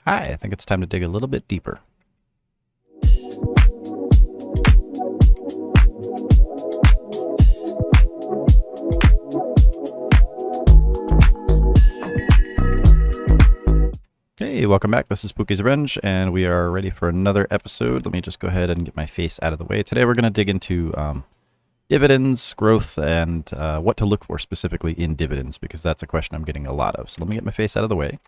Hi, I think it's time to dig a little bit deeper. Hey, welcome back. This is Spooky's Revenge, and we are ready for another episode. Let me just go ahead and get my face out of the way. Today we're going to dig into dividends, growth, and what to look for specifically in dividends, because that's a question I'm getting a lot of. So let me get my face out of the way.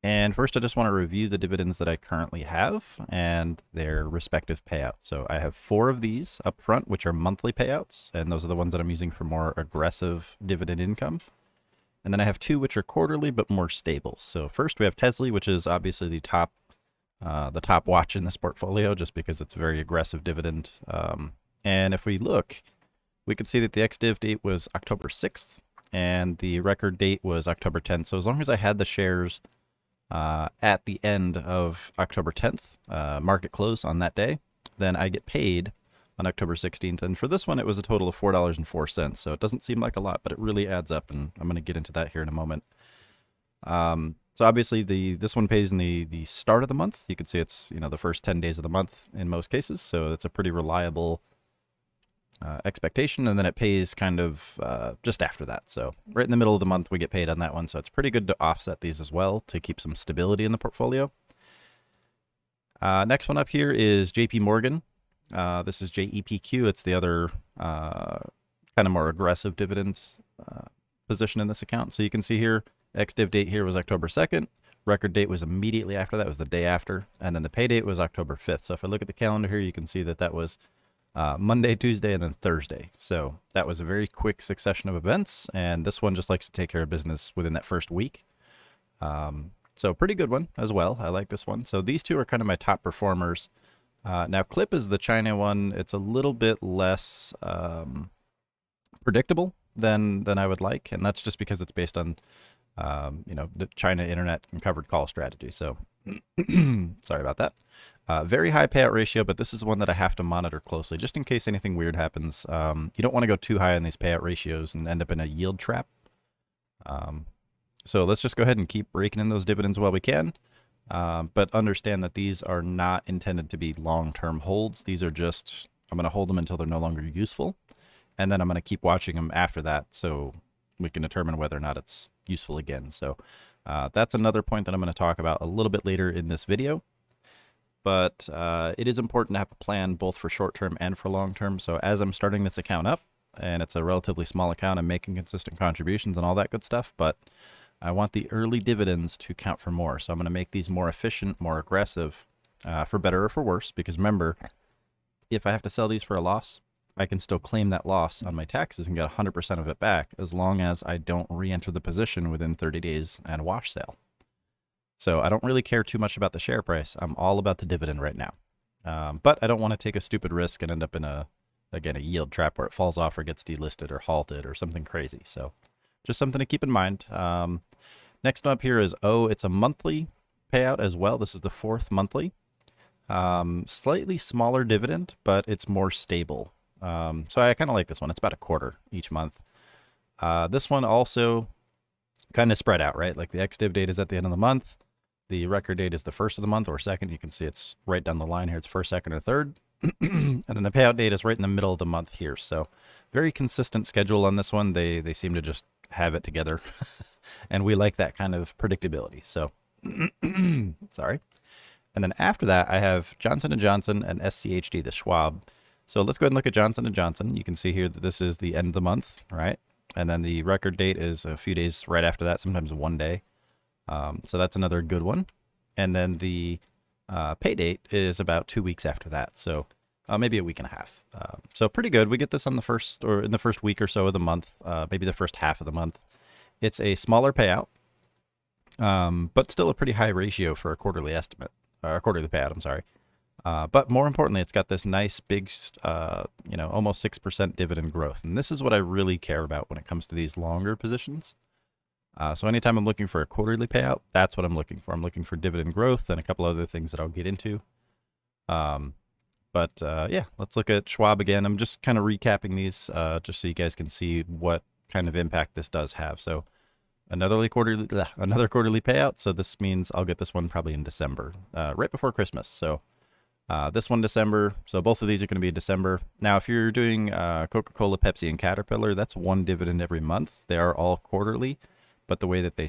And first, I just want to review the dividends that I currently have and their respective payouts. So I have 4 of these up front, which are monthly payouts, and those are the ones that I'm using for more aggressive dividend income. And then I have 2 which are quarterly but more stable. So first we have Tesla, which is obviously the top watch in this portfolio, just because it's a very aggressive dividend. And if we look, we can see that the ex-div date was October 6th, and the record date was October 10th. So as long as I had the shares at the end of October 10th, market close on that day, then I get paid on October 16th. And for this one, it was a total of $4.04. So it doesn't seem like a lot, but it really adds up. And I'm going to get into that here in a moment. So obviously this one pays in the start of the month. You can see it's, the first 10 days of the month in most cases. So it's a pretty reliable expectation. And then it pays kind of just after that. So right in the middle of the month, we get paid on that one. So it's pretty good to offset these as well to keep some stability in the portfolio. Next one up here is JP Morgan. This is JEPQ. It's the other kind of more aggressive dividends position in this account. So you can see here, ex-div date here was October 2nd. Record date was immediately after that, was the day after. And then the pay date was October 5th. So if I look at the calendar here, you can see that was Monday, Tuesday, and then Thursday. So that was a very quick succession of events. And this one just likes to take care of business within that first week. So pretty good one as well. I like this one. So these 2 are kind of my top performers. Now, Clip is the China one. It's a little bit less predictable than I would like, and that's just because it's based on, the China internet and covered call strategy. So, sorry about that. Very high payout ratio, but this is one that I have to monitor closely, just in case anything weird happens. You don't want to go too high on these payout ratios and end up in a yield trap. So let's just go ahead and keep raking in those dividends while we can. But understand that these are not intended to be long-term holds. These are just, I'm going to hold them until they're no longer useful. And then I'm going to keep watching them after that so we can determine whether or not it's useful again. So that's another point that I'm going to talk about a little bit later in this video. But it is important to have a plan both for short-term and for long-term. So as I'm starting this account up, and it's a relatively small account, I'm making consistent contributions and all that good stuff, but I want the early dividends to count for more. So I'm going to make these more efficient, more aggressive, for better or for worse. Because remember, if I have to sell these for a loss, I can still claim that loss on my taxes and get 100% of it back, as long as I don't re-enter the position within 30 days and wash sale. So I don't really care too much about the share price. I'm all about the dividend right now. But I don't want to take a stupid risk and end up in a yield trap where it falls off or gets delisted or halted or something crazy. So just something to keep in mind. Next up here is it's a monthly payout as well. This is the 4th monthly. Slightly smaller dividend, but it's more stable. So I kind of like this one. It's about a quarter each month. This one also kind of spread out, right? Like the ex-div date is at the end of the month. The record date is the 1st of the month or 2nd. You can see it's right down the line here. It's 1st, 2nd, or 3rd. And then the payout date is right in the middle of the month here. So very consistent schedule on this one. They seem to just have it together. And we like that kind of predictability. So, sorry. And then after that, I have Johnson & Johnson and SCHD, the Schwab. So let's go ahead and look at Johnson & Johnson. You can see here that this is the end of the month, right? And then the record date is a few days right after that, sometimes one day. So that's another good one. And then the pay date is about 2 weeks after that. So maybe a week and a half. So pretty good. We get this on the first or in the first week or so of the month, maybe the first half of the month. It's a smaller payout, but still a pretty high ratio for a quarterly estimate, or a quarterly payout, I'm sorry. But more importantly, it's got this nice big, almost 6% dividend growth. And this is what I really care about when it comes to these longer positions. So anytime I'm looking for a quarterly payout, that's what I'm looking for. I'm looking for dividend growth and a couple other things that I'll get into. Yeah, let's look at Schwab again. I'm just kind of recapping these just so you guys can see what kind of impact this does have. So another quarterly payout. So this means I'll get this one probably in December, right before Christmas. So this one December. So both of these are going to be December. Now, if you're doing Coca-Cola, Pepsi, and Caterpillar, that's one dividend every month. They are all quarterly, but the way that they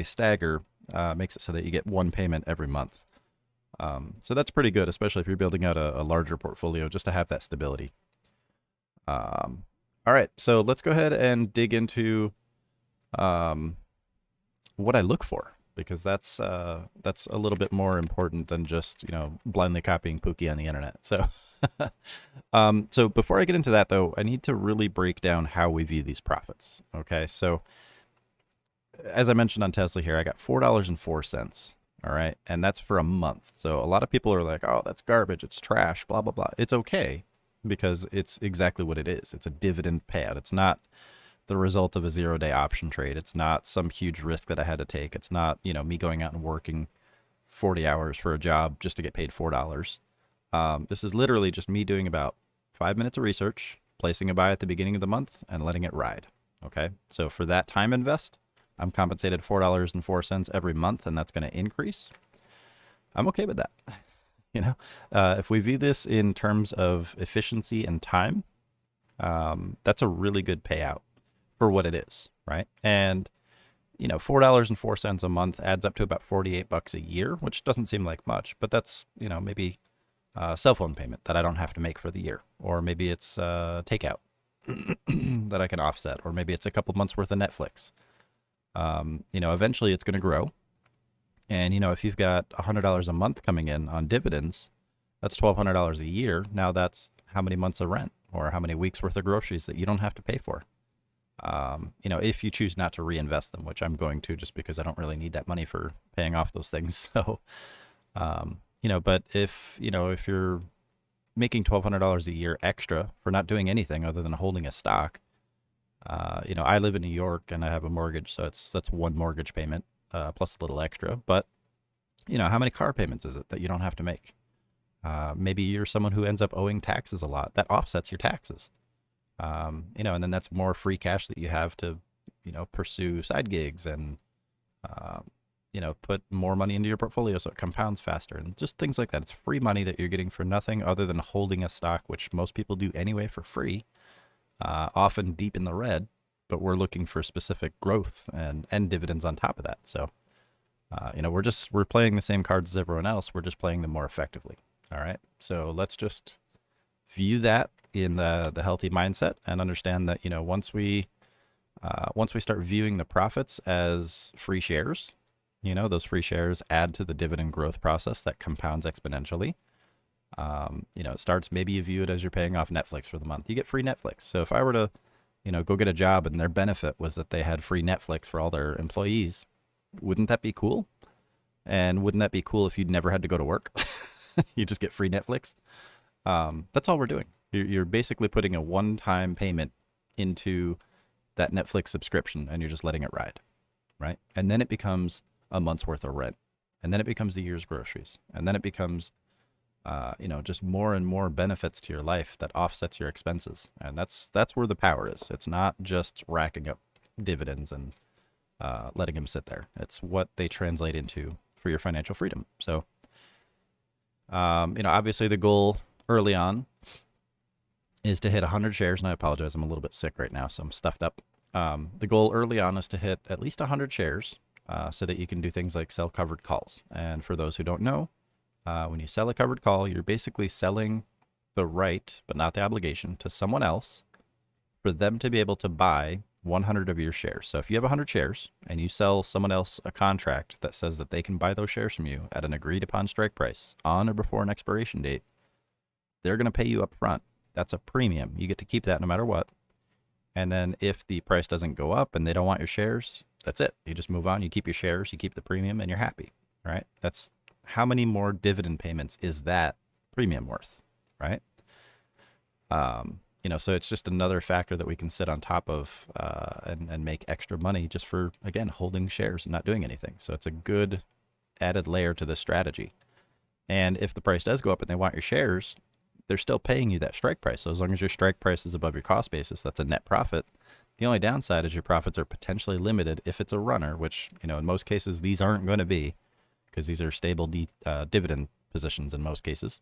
stagger makes it so that you get one payment every month. So that's pretty good, especially if you're building out a larger portfolio, just to have that stability. All right, so let's go ahead and dig into what I look for, because that's a little bit more important than just, blindly copying Pookie on the internet. So, so before I get into that though, I need to really break down how we view these profits. Okay, so as I mentioned on Tesla here, I got $4.04. All right, and that's for a month. So a lot of people are like, "Oh, that's garbage. It's trash. Blah blah blah." It's okay, because it's exactly what it is. It's a dividend payout. It's not the result of a 0-day option trade. It's not some huge risk that I had to take. It's not, me going out and working 40 hours for a job just to get paid $4. This is literally just me doing about 5 minutes of research, placing a buy at the beginning of the month, and letting it ride. Okay, so for that time invest, I'm compensated $4.04 every month, and that's going to increase. I'm okay with that. If we view this in terms of efficiency and time, that's a really good payout for what it is, right? And $4.04 a month adds up to about $48 a year, which doesn't seem like much, but that's maybe a cell phone payment that I don't have to make for the year, or maybe it's takeout that I can offset, or maybe it's a couple months worth of Netflix. Eventually it's going to grow, and if you've got $100 a month coming in on dividends, that's $1,200 a year. Now that's how many months of rent, or how many weeks worth of groceries that you don't have to pay for. If you choose not to reinvest them, which I'm going to, just because I don't really need that money for paying off those things. So, but if you're making $1,200 a year extra for not doing anything other than holding a stock, I live in New York and I have a mortgage, so that's one mortgage payment, plus a little extra. But, how many car payments is it that you don't have to make? Maybe you're someone who ends up owing taxes a lot. That offsets your taxes. And then that's more free cash that you have to, pursue side gigs and, put more money into your portfolio so it compounds faster, and just things like that. It's free money that you're getting for nothing other than holding a stock, which most people do anyway for free, often deep in the red, but we're looking for specific growth and dividends on top of that. So, we're playing the same cards as everyone else. We're just playing them more effectively. All right. So let's just view that in the healthy mindset, and understand that once we start viewing the profits as free shares, those free shares add to the dividend growth process that compounds exponentially. It starts, maybe you view it as you're paying off Netflix for the month. You get free Netflix. So if I were to go get a job and their benefit was that they had free Netflix for all their employees, wouldn't that be cool? And wouldn't that be cool if you'd never had to go to work? You just get free Netflix. That's all we're doing. You're basically putting a one-time payment into that Netflix subscription, and you're just letting it ride, right? And then it becomes a month's worth of rent, and then it becomes a year's groceries, and then it becomes, just more and more benefits to your life that offsets your expenses. And that's where the power is. It's not just racking up dividends and letting them sit there. It's what they translate into for your financial freedom. So, obviously the goal early on is to hit 100 shares, and I apologize, I'm a little bit sick right now, so I'm stuffed up. The goal early on is to hit at least 100 shares, so that you can do things like sell covered calls. And for those who don't know, when you sell a covered call, you're basically selling the right, but not the obligation, to someone else for them to be able to buy 100 of your shares. So if you have 100 shares and you sell someone else a contract that says that they can buy those shares from you at an agreed upon strike price on or before an expiration date, they're going to pay you up front. That's a premium. You get to keep that no matter what. And then if the price doesn't go up and they don't want your shares, that's it. You just move on. You keep your shares, you keep the premium, and you're happy, right? That's how many more dividend payments is that premium worth, right? So it's just another factor that we can sit on top of and make extra money just for, again, holding shares and not doing anything. So it's a good added layer to this strategy. And if the price does go up and they want your shares, they're still paying you that strike price. So as long as your strike price is above your cost basis, that's a net profit. The only downside is your profits are potentially limited if it's a runner, which, in most cases, these aren't going to be, because these are stable dividend positions in most cases.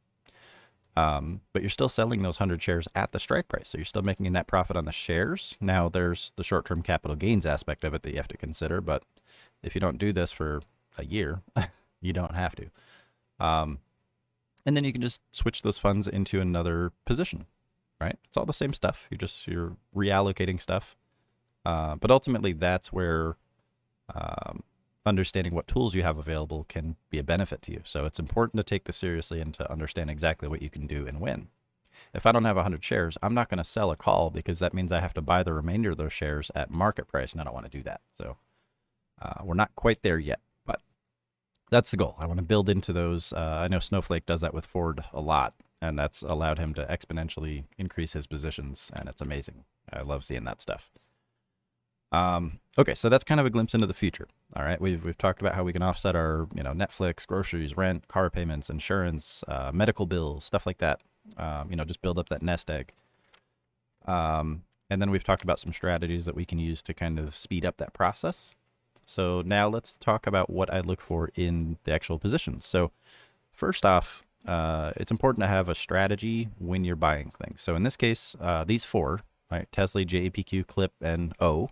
But you're still selling those 100 shares at the strike price. So you're still making a net profit on the shares. Now there's the short-term capital gains aspect of it that you have to consider. But if you don't do this for a year, you don't have to. And then you can just switch those funds into another position, right? It's all the same stuff. You're reallocating stuff. But ultimately that's where, understanding what tools you have available can be a benefit to you. So it's important to take this seriously and to understand exactly what you can do and when. If I don't have 100 shares, I'm not going to sell a call, because that means I have to buy the remainder of those shares at market price, and I don't want to do that. So we're not quite there yet, but that's the goal. I want to build into those. I know Snowflake does that with Ford a lot, and that's allowed him to exponentially increase his positions, and it's amazing. I love seeing that stuff. Okay, so that's kind of a glimpse into the future. All right, we've talked about how we can offset our Netflix, groceries, rent, car payments, insurance, medical bills, stuff like that. Just build up that nest egg. And then we've talked about some strategies that we can use to kind of speed up that process. So now let's talk about what I look for in the actual positions. So first off, it's important to have a strategy when you're buying things. So in this case, these four, right, Tesla, JAPQ, Clip, and O,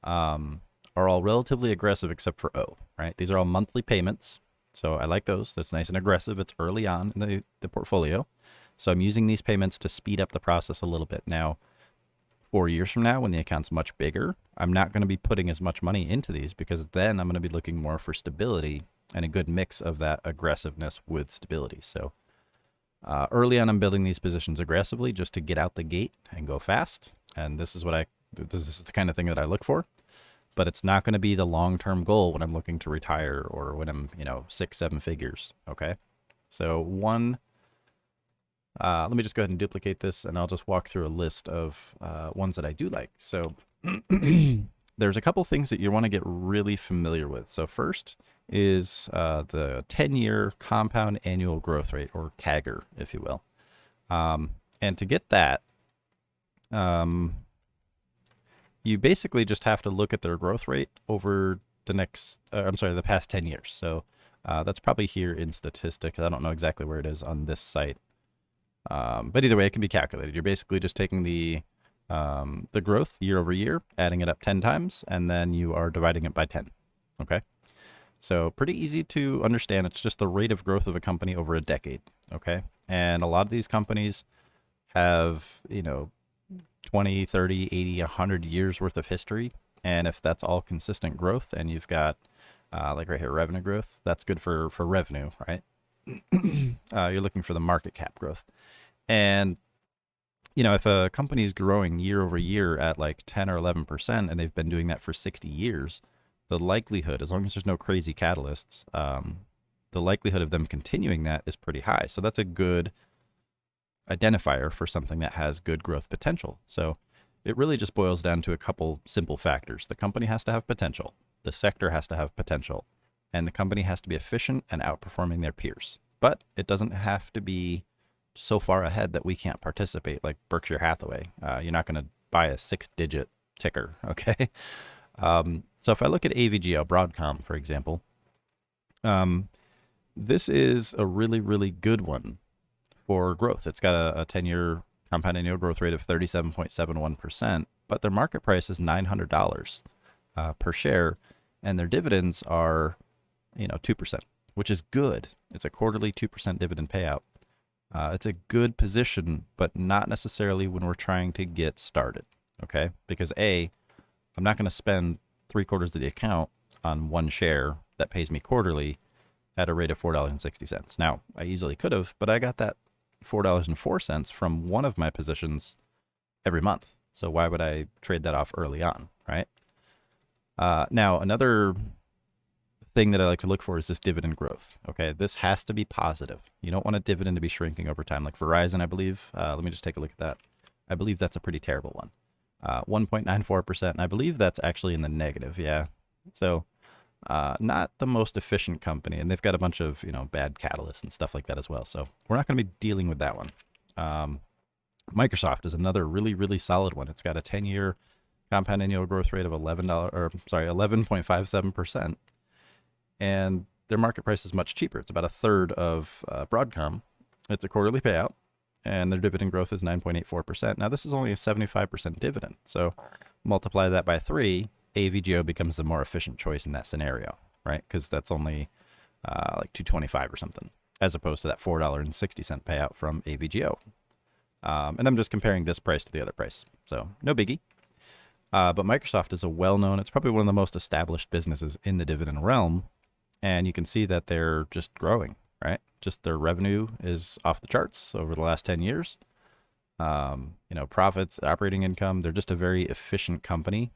are all relatively aggressive except for O, right? These are all monthly payments. So I like those. That's nice and aggressive. It's early on in the portfolio. So I'm using these payments to speed up the process a little bit. Now, 4 years from now, when the account's much bigger, I'm not going to be putting as much money into these, because then I'm going to be looking more for stability and a good mix of that aggressiveness with stability. So early on, I'm building these positions aggressively just to get out the gate and go fast. And this is the kind of thing that I look for. But it's not going to be the long-term goal when I'm looking to retire or when I'm, 6-7 figures. Okay. So let me just go ahead and duplicate this, and I'll just walk through a list of ones that I do like. So there's a couple things that you want to get really familiar with. So first is the 10-year compound annual growth rate, or CAGR, if you will. And to get that, you basically just have to look at their growth rate over the past 10 years. So that's probably here in statistics. I don't know exactly where it is on this site. But either way, it can be calculated. You're basically just taking the growth year over year, adding it up 10 times, and then you are dividing it by 10. Okay. So pretty easy to understand. It's just the rate of growth of a company over a decade. Okay. And a lot of these companies have, 20, 30, 80, 100 years worth of history. And if that's all consistent growth, and you've got, like right here, revenue growth, that's good for revenue, right? You're looking for the market cap growth. And, if a company is growing year over year at like 10 or 11%, and they've been doing that for 60 years, the likelihood, as long as there's no crazy catalysts, the likelihood of them continuing that is pretty high. So that's a good identifier for something that has good growth potential. So it really just boils down to a couple simple factors. The company has to have potential, the sector has to have potential, and the company has to be efficient and outperforming their peers. But it doesn't have to be so far ahead that we can't participate, like Berkshire Hathaway. You're not going to buy a 6-digit ticker, okay? So if I look at AVGO, Broadcom, for example, this is a really, really good one for growth. It's got a 10-year compound annual growth rate of 37.71%, but their market price is $900 per share, and their dividends are, 2%, which is good. It's a quarterly 2% dividend payout. It's a good position, but not necessarily when we're trying to get started, okay? Because I'm not going to spend 3/4 of the account on one share that pays me quarterly at a rate of $4.60. Now, I easily could have, but I got that $4.04 from one of my positions every month. So why would I trade that off early on, right? Now, another thing that I like to look for is this dividend growth. Okay, this has to be positive. You don't want a dividend to be shrinking over time. Like Verizon, I believe. Let me just take a look at that. I believe that's a pretty terrible one. 1.94%, and I believe that's actually in the negative. Yeah, so not the most efficient company, and they've got a bunch of bad catalysts and stuff like that as well. So we're not going to be dealing with that one. Microsoft is another really, really solid one. It's got a 10-year compound annual growth rate of $11.57%, and their market price is much cheaper. It's about a third of Broadcom. It's a quarterly payout, and their dividend growth is 9.84%. Now, this is only a 75% dividend, so multiply that by 3, AVGO becomes the more efficient choice in that scenario, right? Because that's only like $2.25 or something, as opposed to that $4.60 payout from AVGO. And I'm just comparing this price to the other price, so no biggie. But Microsoft is a well-known, it's probably one of the most established businesses in the dividend realm, and you can see that they're just growing, right? Just their revenue is off the charts over the last 10 years. Profits, operating income, they're just a very efficient company,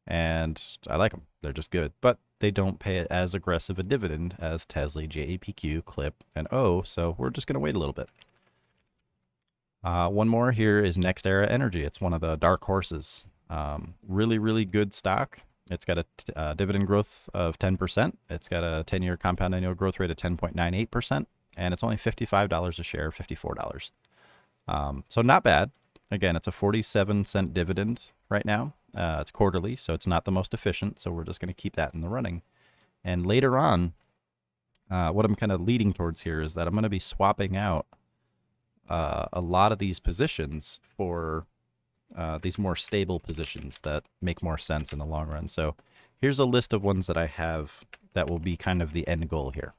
and I like them. They're just good, but they don't pay as aggressive a dividend as Tesla, JAPQ, Clip, and O, so we're just going to wait a little bit. One more here is NextEra Energy. It's one of the dark horses. Really, really good stock. It's got a dividend growth of 10%. It's got a 10-year compound annual growth rate of 10.98%, and it's only $55 a share, $54. So not bad. Again, it's a 47-cent dividend right now. It's quarterly, so it's not the most efficient, so we're just going to keep that in the running. And later on, what I'm kind of leading towards here is that I'm going to be swapping out a lot of these positions for these more stable positions that make more sense in the long run. So here's a list of ones that I have that will be kind of the end goal here.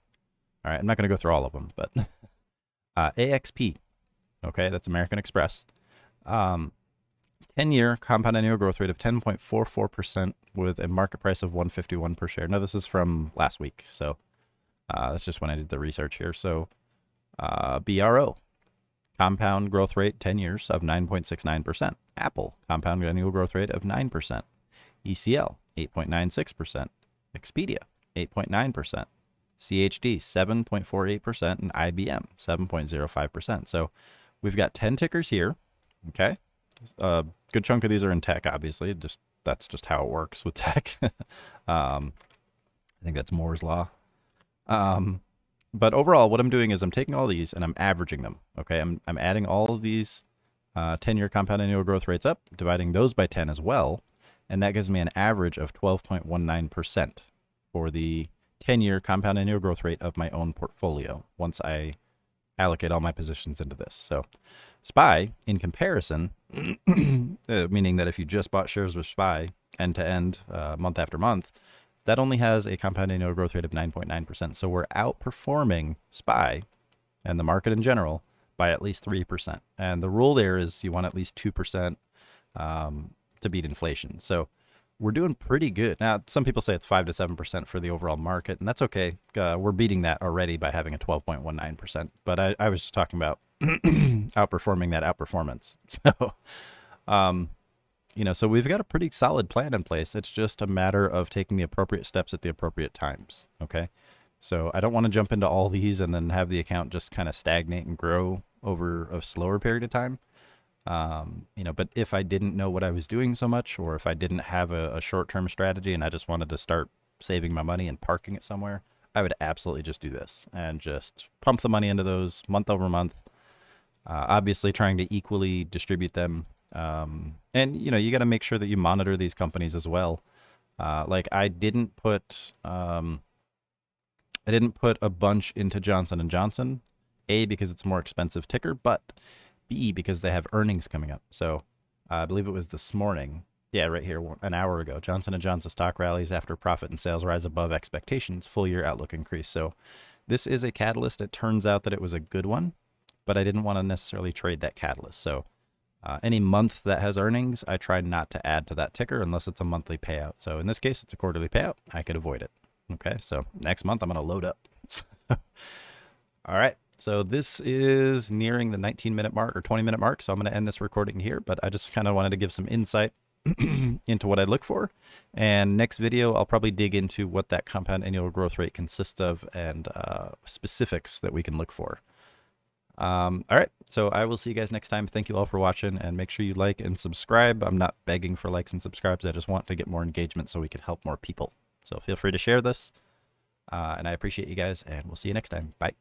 All right, I'm not going to go through all of them, but AXP, okay, that's American Express. 10-year compound annual growth rate of 10.44% with a market price of $151 per share. Now, this is from last week, so that's just when I did the research here. So BRO, compound growth rate 10 years of 9.69%. Apple, compound annual growth rate of 9%. ECL, 8.96%. Expedia, 8.9%. CHD, 7.48%. And IBM, 7.05%. So we've got 10 tickers here, okay? A good chunk of these are in tech, obviously. That's just how it works with tech. I think that's Moore's Law. But overall, what I'm doing is I'm taking all these and I'm averaging them. Okay, I'm adding all of these 10-year compound annual growth rates up, dividing those by 10 as well, and that gives me an average of 12.19% for the 10-year compound annual growth rate of my own portfolio once I allocate all my positions into this. So SPY, in comparison, meaning that if you just bought shares with SPY end to end, month after month, that only has a compound annual growth rate of 9.9%. So we're outperforming SPY and the market in general by at least 3%. And the rule there is you want at least 2% to beat inflation. So we're doing pretty good. Now, some people say it's 5 to 7% for the overall market, and that's okay. We're beating that already by having a 12.19%. But I was just talking about outperforming that outperformance. So, so we've got a pretty solid plan in place. It's just a matter of taking the appropriate steps at the appropriate times. Okay. So I don't want to jump into all these and then have the account just kind of stagnate and grow over a slower period of time. But if I didn't know what I was doing so much, or if I didn't have a short-term strategy and I just wanted to start saving my money and parking it somewhere, I would absolutely just do this and just pump the money into those month over month. Obviously trying to equally distribute them. And you got to make sure that you monitor these companies as well. Like I didn't put a bunch into Johnson & Johnson, A, because it's a more expensive ticker, but B, because they have earnings coming up. So I believe it was this morning. Yeah, right here, an hour ago. Johnson & Johnson stock rallies after profit and sales rise above expectations. Full year outlook increase. So this is a catalyst. It turns out that it was a good one, but I didn't want to necessarily trade that catalyst. So any month that has earnings, I try not to add to that ticker unless it's a monthly payout. So in this case, it's a quarterly payout. I could avoid it. Okay, so next month I'm going to load up. All right, so this is nearing the 19-minute mark or 20-minute mark, so I'm going to end this recording here, but I just kind of wanted to give some insight into what I look for. And next video, I'll probably dig into what that compound annual growth rate consists of and specifics that we can look for. All right, so I will see you guys next time. Thank you all for watching, and make sure you like and subscribe. I'm not begging for likes and subscribes. I just want to get more engagement so we can help more people. So feel free to share this, and I appreciate you guys, and we'll see you next time. Bye.